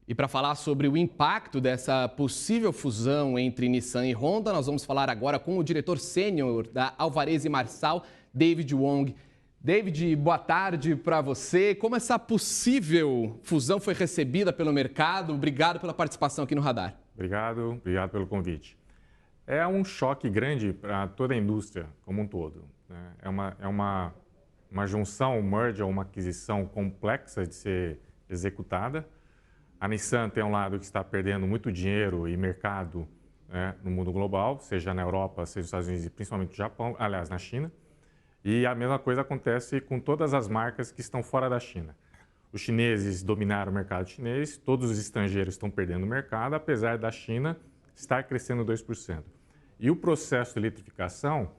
E para falar sobre o impacto dessa possível fusão entre Nissan e Honda, nós vamos falar agora com o diretor sênior da Alvarez & Marsal, David Wong. David, boa tarde para você. Como essa possível fusão foi recebida pelo mercado? Obrigado pela participação aqui no Radar. Obrigado pelo convite. É um choque grande para toda a indústria como um todo, né? É uma junção, um merger, uma aquisição complexa de ser executada. A Nissan tem um lado que está perdendo muito dinheiro e mercado, né, no mundo global, seja na Europa, seja nos Estados Unidos e principalmente no Japão, aliás, na China. E a mesma coisa acontece com todas as marcas que estão fora da China. Os chineses dominaram o mercado chinês, todos os estrangeiros estão perdendo o mercado, apesar da China estar crescendo 2%. E o processo de eletrificação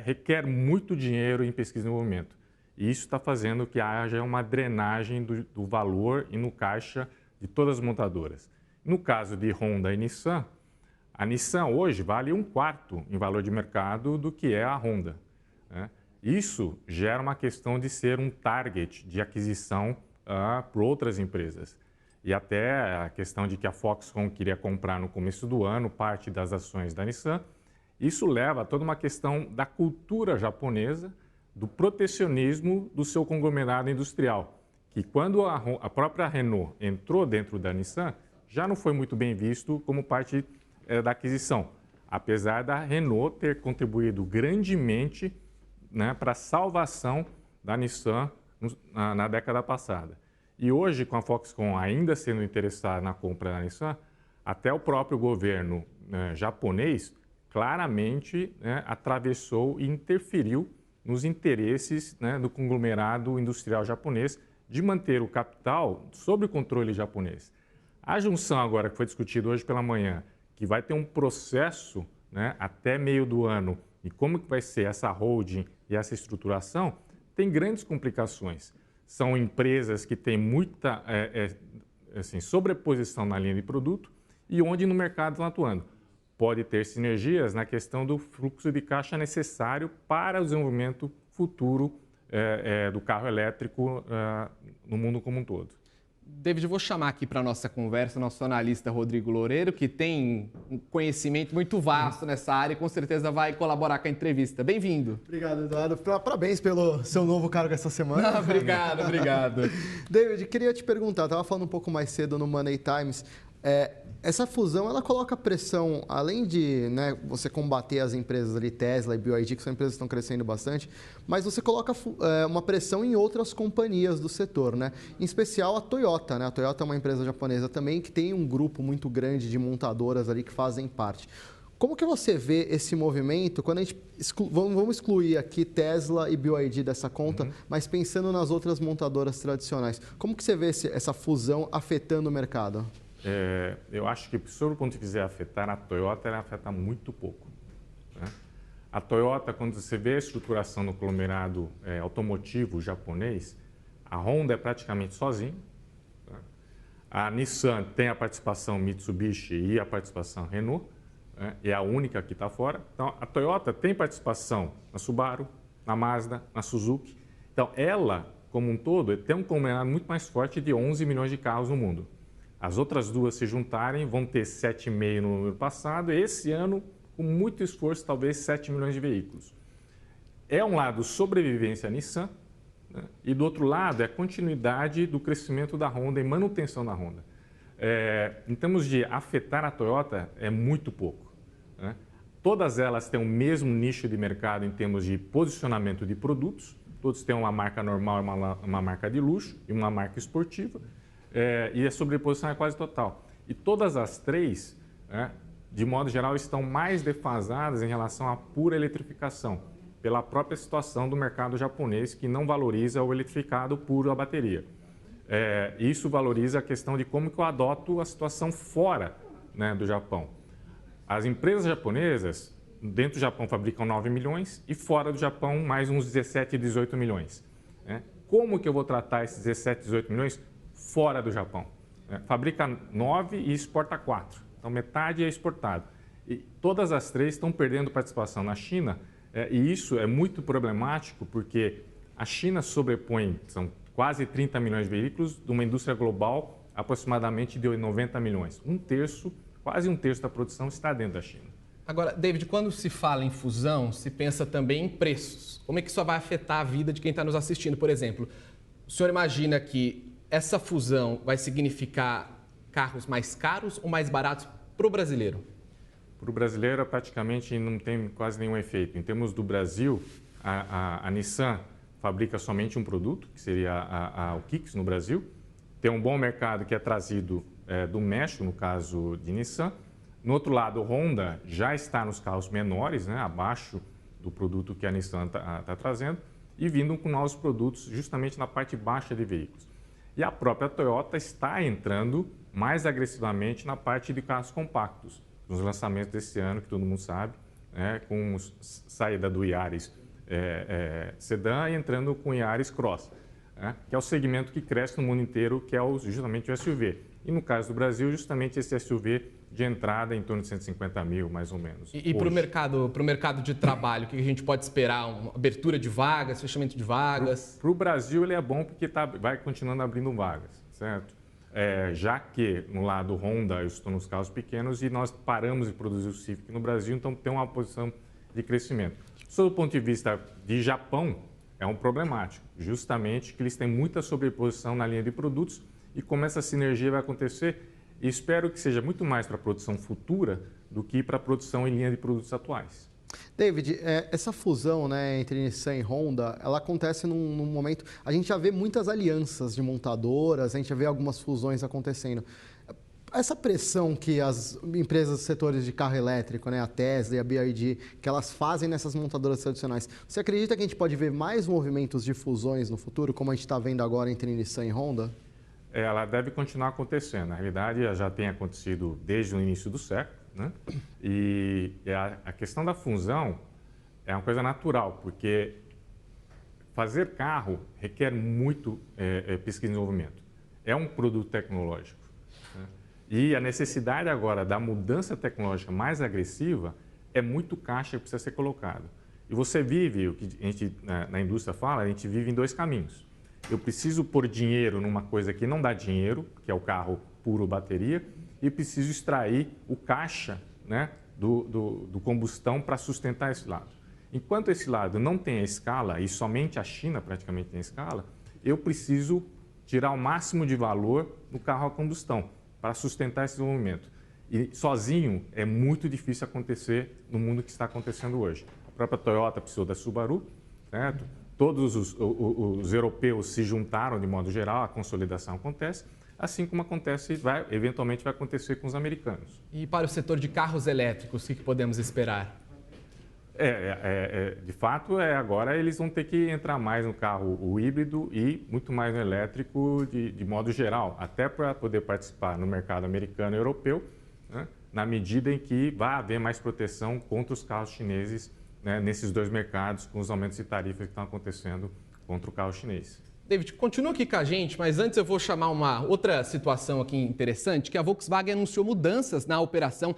requer muito dinheiro em pesquisa e desenvolvimento. E isso está fazendo que haja uma drenagem do valor e no caixa de todas as montadoras. No caso de Honda e Nissan, a Nissan hoje vale 1/4 em valor de mercado do que é a Honda, né? Isso gera uma questão de ser um target de aquisição por outras empresas. E até a questão de que a Foxconn queria comprar no começo do ano parte das ações da Nissan. Isso leva a toda uma questão da cultura japonesa, do protecionismo do seu conglomerado industrial, que quando a própria Renault entrou dentro da Nissan, já não foi muito bem visto como parte da aquisição, apesar da Renault ter contribuído grandemente, né, para a salvação da Nissan na década passada. E hoje, com a Foxconn ainda sendo interessada na compra da Nissan, até o próprio governo japonês claramente, né, atravessou e interferiu nos interesses, né, do conglomerado industrial japonês de manter o capital sob o controle japonês. A junção agora que foi discutida hoje pela manhã, que vai ter um processo, né, até meio do ano, e como que vai ser essa holding e essa estruturação, tem grandes complicações. São empresas que têm muita sobreposição na linha de produto e onde no mercado estão atuando. Pode ter sinergias na questão do fluxo de caixa necessário para o desenvolvimento futuro do carro elétrico no mundo como um todo. David, eu vou chamar aqui para a nossa conversa nosso analista Rodrigo Loureiro, que tem um conhecimento muito vasto nessa área e com certeza vai colaborar com a entrevista. Bem-vindo. Obrigado, Eduardo. Parabéns pelo seu novo cargo essa semana. Obrigado. David, queria te perguntar, estava falando um pouco mais cedo no Money Times, essa fusão, ela coloca pressão, além de, né, você combater as empresas ali, Tesla e BYD, que são empresas que estão crescendo bastante, mas você coloca uma pressão em outras companhias do setor, né? Em especial a Toyota, né? A Toyota é uma empresa japonesa também que tem um grupo muito grande de montadoras ali que fazem parte. Como que você vê esse movimento, quando a gente vamos excluir aqui Tesla e BYD dessa conta, mas pensando nas outras montadoras tradicionais, como que você vê essa fusão afetando o mercado? Eu acho que, sobre o ponto de vista afetar a Toyota, ela afeta muito pouco, né? A Toyota, quando você vê a estruturação no conglomerado automotivo japonês, a Honda é praticamente sozinha, tá? A Nissan tem a participação Mitsubishi e a participação Renault, né? É a única que está fora. Então, a Toyota tem participação na Subaru, na Mazda, na Suzuki. Então, ela, como um todo, tem um conglomerado muito mais forte de 11 milhões de carros no mundo. As outras duas se juntarem, vão ter 7,5 no ano passado, e esse ano, com muito esforço, talvez 7 milhões de veículos. É um lado sobrevivência à Nissan, né? E do outro lado é a continuidade do crescimento da Honda e manutenção da Honda. Em termos de afetar a Toyota, é muito pouco, né? Todas elas têm o mesmo nicho de mercado em termos de posicionamento de produtos, todos têm uma marca normal, uma marca de luxo e uma marca esportiva. E a sobreposição é quase total. E todas as três, de modo geral, estão mais defasadas em relação à pura eletrificação, pela própria situação do mercado japonês, que não valoriza o eletrificado puro a bateria. Isso valoriza a questão de como que eu adoto a situação fora, né, do Japão. As empresas japonesas, dentro do Japão, fabricam 9 milhões e fora do Japão, mais uns 17, 18 milhões. Como que eu vou tratar esses 17, 18 milhões fora do Japão? Fabrica 9 e exporta 4. Então, metade é exportado. E todas as três estão perdendo participação na China, e isso é muito problemático porque a China sobrepõe, são quase 30 milhões de veículos, de uma indústria global aproximadamente de 90 milhões. Quase um terço da produção está dentro da China. Agora, David, quando se fala em fusão, se pensa também em preços. Como é que isso vai afetar a vida de quem está nos assistindo? Por exemplo, o senhor imagina que essa fusão vai significar carros mais caros ou mais baratos para o brasileiro? Para o brasileiro, praticamente não tem quase nenhum efeito. Em termos do Brasil, a Nissan fabrica somente um produto, que seria o Kicks no Brasil. Tem um bom mercado que é trazido do México, no caso de Nissan. No outro lado, a Honda já está nos carros menores, né, abaixo do produto que a Nissan está trazendo, e vindo com novos produtos justamente na parte baixa de veículos. E a própria Toyota está entrando mais agressivamente na parte de carros compactos, nos lançamentos desse ano, que todo mundo sabe, né, com saída do Yaris sedã e entrando com o Yaris Cross, né, que é o segmento que cresce no mundo inteiro, que é justamente o SUV. E no caso do Brasil, justamente esse SUV de entrada em torno de 150 mil, mais ou menos. E para o mercado de trabalho, o que a gente pode esperar? Uma abertura de vagas, fechamento de vagas? Para o Brasil, ele é bom porque vai continuando abrindo vagas, certo? Já que no lado Honda eu estou nos carros pequenos e nós paramos de produzir o Civic no Brasil, então tem uma posição de crescimento. Sob o ponto de vista de Japão, é um problemático, justamente que eles têm muita sobreposição na linha de produtos e como essa sinergia vai acontecer, espero que seja muito mais para a produção futura do que para a produção em linha de produtos atuais. David, essa fusão, né, entre Nissan e Honda, ela acontece num momento... A gente já vê muitas alianças de montadoras, a gente já vê algumas fusões acontecendo. Essa pressão que as empresas do setores de carro elétrico, né, a Tesla e a BYD, que elas fazem nessas montadoras tradicionais, você acredita que a gente pode ver mais movimentos de fusões no futuro, como a gente está vendo agora entre Nissan e Honda? Ela deve continuar acontecendo. Na realidade, já tem acontecido desde o início do século, né? E a questão da fusão é uma coisa natural, porque fazer carro requer muito pesquisa e desenvolvimento. É um produto tecnológico, né? E a necessidade agora da mudança tecnológica mais agressiva é muito caixa que precisa ser colocado. E você vive, o que a gente na indústria fala, a gente vive em dois caminhos. Eu preciso pôr dinheiro numa coisa que não dá dinheiro, que é o carro puro bateria, e preciso extrair o caixa, né, do combustão para sustentar esse lado. Enquanto esse lado não tem a escala, e somente a China praticamente tem a escala, eu preciso tirar o máximo de valor no carro a combustão para sustentar esse desenvolvimento. E sozinho é muito difícil acontecer no mundo que está acontecendo hoje. A própria Toyota precisou da Subaru, certo? Todos os europeus se juntaram de modo geral, a consolidação acontece, assim como acontece, eventualmente vai acontecer com os americanos. E para o setor de carros elétricos, o que podemos esperar? De fato, agora eles vão ter que entrar mais no carro o híbrido e muito mais no elétrico de modo geral, até para poder participar no mercado americano e europeu, né, na medida em que vai haver mais proteção contra os carros chineses, né, nesses dois mercados, com os aumentos de tarifas que estão acontecendo contra o carro chinês. David, continua aqui com a gente, mas antes eu vou chamar uma outra situação aqui interessante, que a Volkswagen anunciou mudanças na operação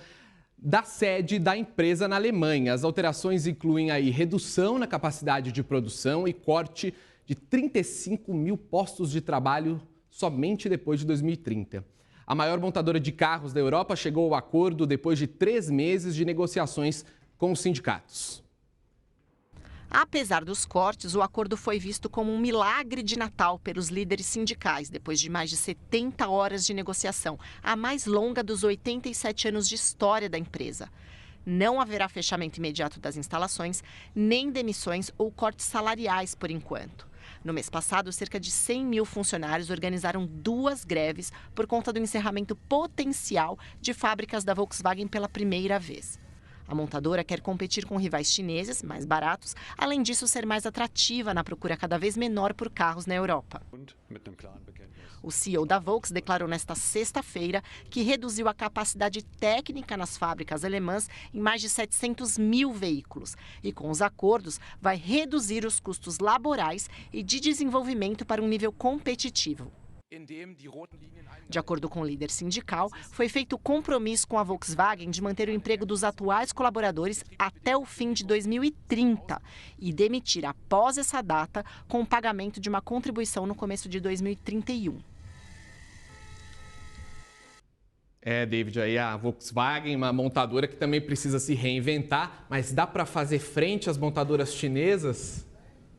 da sede da empresa na Alemanha. As alterações incluem aí redução na capacidade de produção e corte de 35 mil postos de trabalho somente depois de 2030. A maior montadora de carros da Europa chegou ao acordo depois de 3 meses de negociações com os sindicatos. Apesar dos cortes, o acordo foi visto como um milagre de Natal pelos líderes sindicais, depois de mais de 70 horas de negociação, a mais longa dos 87 anos de história da empresa. Não haverá fechamento imediato das instalações, nem demissões ou cortes salariais por enquanto. No mês passado, cerca de 100 mil funcionários organizaram 2 greves por conta do encerramento potencial de fábricas da Volkswagen pela primeira vez. A montadora quer competir com rivais chineses, mais baratos, além disso ser mais atrativa na procura cada vez menor por carros na Europa. O CEO da Volks declarou nesta sexta-feira que reduziu a capacidade técnica nas fábricas alemãs em mais de 700 mil veículos e, com os acordos, vai reduzir os custos laborais e de desenvolvimento para um nível competitivo. De acordo com o líder sindical, foi feito compromisso com a Volkswagen de manter o emprego dos atuais colaboradores até o fim de 2030 e demitir após essa data com o pagamento de uma contribuição no começo de 2031. David, aí a Volkswagen, uma montadora que também precisa se reinventar, mas dá para fazer frente às montadoras chinesas?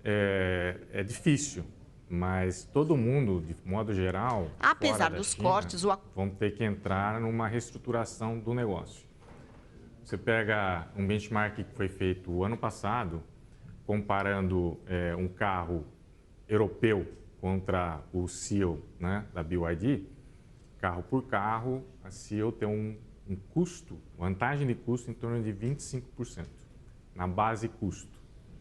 É difícil, mas todo mundo, de modo geral, apesar dos cortes, vão ter que entrar numa reestruturação do negócio. Você pega um benchmark que foi feito o ano passado, comparando um carro europeu contra o Seal, né, da BYD, carro por carro, a Seal tem um custo, vantagem de custo em torno de 25%, na base custo,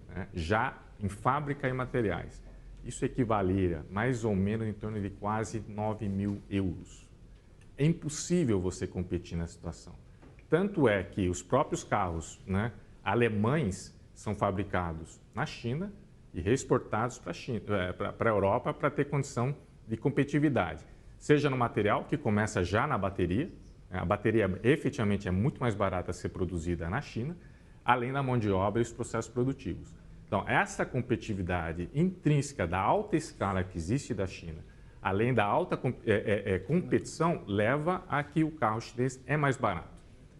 né, já em fábrica e materiais. Isso equivalia mais ou menos em torno de quase 9 mil euros. É impossível você competir nessa situação. Tanto é que os próprios carros, né, alemães são fabricados na China e reexportados para a Europa para ter condição de competitividade. Seja no material, que começa já na bateria, a bateria efetivamente é muito mais barata a ser produzida na China, além da mão de obra e os processos produtivos. Então, essa competitividade intrínseca da alta escala que existe da China, além da alta competição, leva a que o carro chinês é mais barato,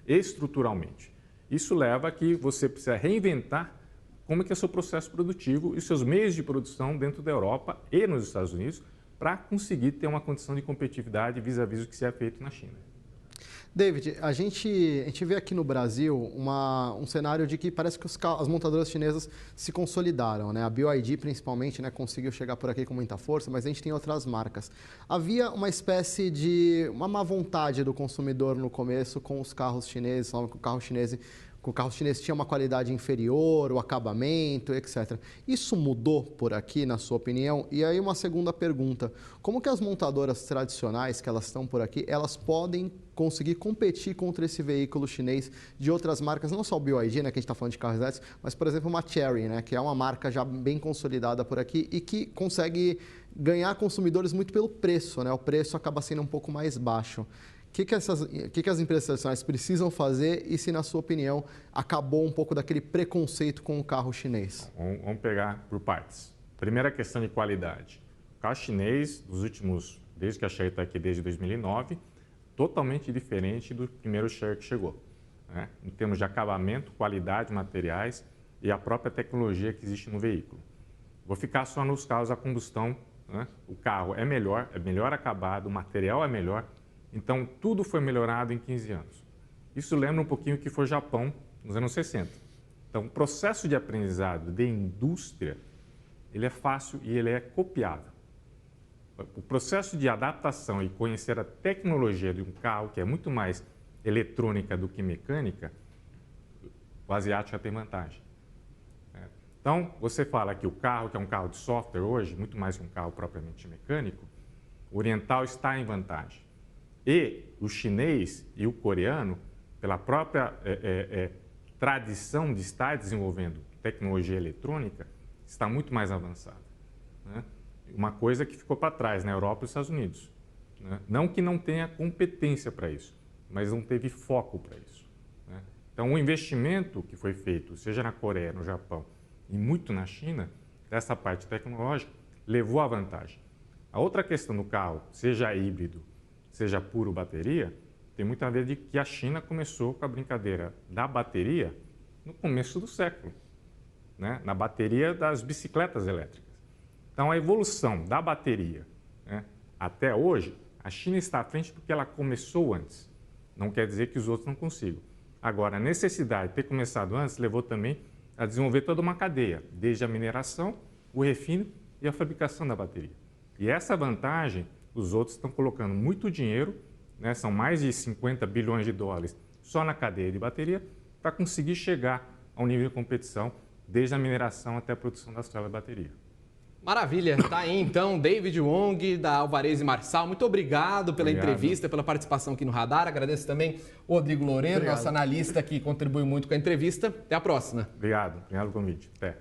estruturalmente. Isso leva a que você precisa reinventar como é que é o seu processo produtivo e seus meios de produção dentro da Europa e nos Estados Unidos para conseguir ter uma condição de competitividade vis-à-vis o que se é feito na China. David, a gente vê aqui no Brasil um cenário de que parece que as montadoras chinesas se consolidaram, né? A BYD, principalmente, né, conseguiu chegar por aqui com muita força, mas a gente tem outras marcas. Havia uma espécie de uma má vontade do consumidor no começo com os carros chineses, falando que o carro chinês tinha uma qualidade inferior, o acabamento, etc. Isso mudou por aqui, na sua opinião? E aí uma segunda pergunta, como que as montadoras tradicionais que elas estão por aqui, elas podem conseguir competir contra esse veículo chinês de outras marcas, não só o BYD, né, que a gente está falando de carros elétricos, mas, por exemplo, uma Chery, né, que é uma marca já bem consolidada por aqui e que consegue ganhar consumidores muito pelo preço, né? O preço acaba sendo um pouco mais baixo. O que as empresas tradicionais precisam fazer e se, na sua opinião, acabou um pouco daquele preconceito com o carro chinês? Vamos pegar por partes. Primeira questão de qualidade. O carro chinês, desde que a Chery está aqui desde 2009, totalmente diferente do primeiro Chery que chegou, né? Em termos de acabamento, qualidade, materiais e a própria tecnologia que existe no veículo. Vou ficar só nos carros a combustão, né? O carro é melhor acabado, o material é melhor. Então, tudo foi melhorado em 15 anos. Isso lembra um pouquinho o que foi o Japão nos anos 60. Então, o processo de aprendizado de indústria, ele é fácil e ele é copiável. O processo de adaptação e conhecer a tecnologia de um carro, que é muito mais eletrônica do que mecânica, o asiático já tem vantagem. Então, você fala que o carro, que é um carro de software hoje, muito mais que um carro propriamente mecânico, o oriental está em vantagem. E o chinês e o coreano, pela própria tradição de estar desenvolvendo tecnologia eletrônica, está muito mais avançado, né? Uma coisa que ficou para trás na Europa e nos Estados Unidos, né? Não que não tenha competência para isso, mas não teve foco para isso, né? Então, o investimento que foi feito, seja na Coreia, no Japão e muito na China, dessa parte tecnológica, levou à vantagem. A outra questão do carro, seja híbrido, seja puro bateria, tem muito a ver de que a China começou com a brincadeira da bateria no começo do século, né? Na bateria das bicicletas elétricas. Então, a evolução da bateria, né, até hoje, a China está à frente porque ela começou antes. Não quer dizer que os outros não consigam. Agora, a necessidade de ter começado antes levou também a desenvolver toda uma cadeia, desde a mineração, o refino e a fabricação da bateria. E essa vantagem, os outros estão colocando muito dinheiro, né, são mais de 50 bilhões de dólares só na cadeia de bateria, para conseguir chegar ao nível de competição, desde a mineração até a produção das células de bateria. Maravilha, tá aí então David Wong da Alvarez / Marçal, muito obrigado pela entrevista, pela participação aqui no Radar, agradeço também o Rodrigo Loureiro, nosso analista que contribuiu muito com a entrevista, até a próxima. Obrigado pelo convite, até.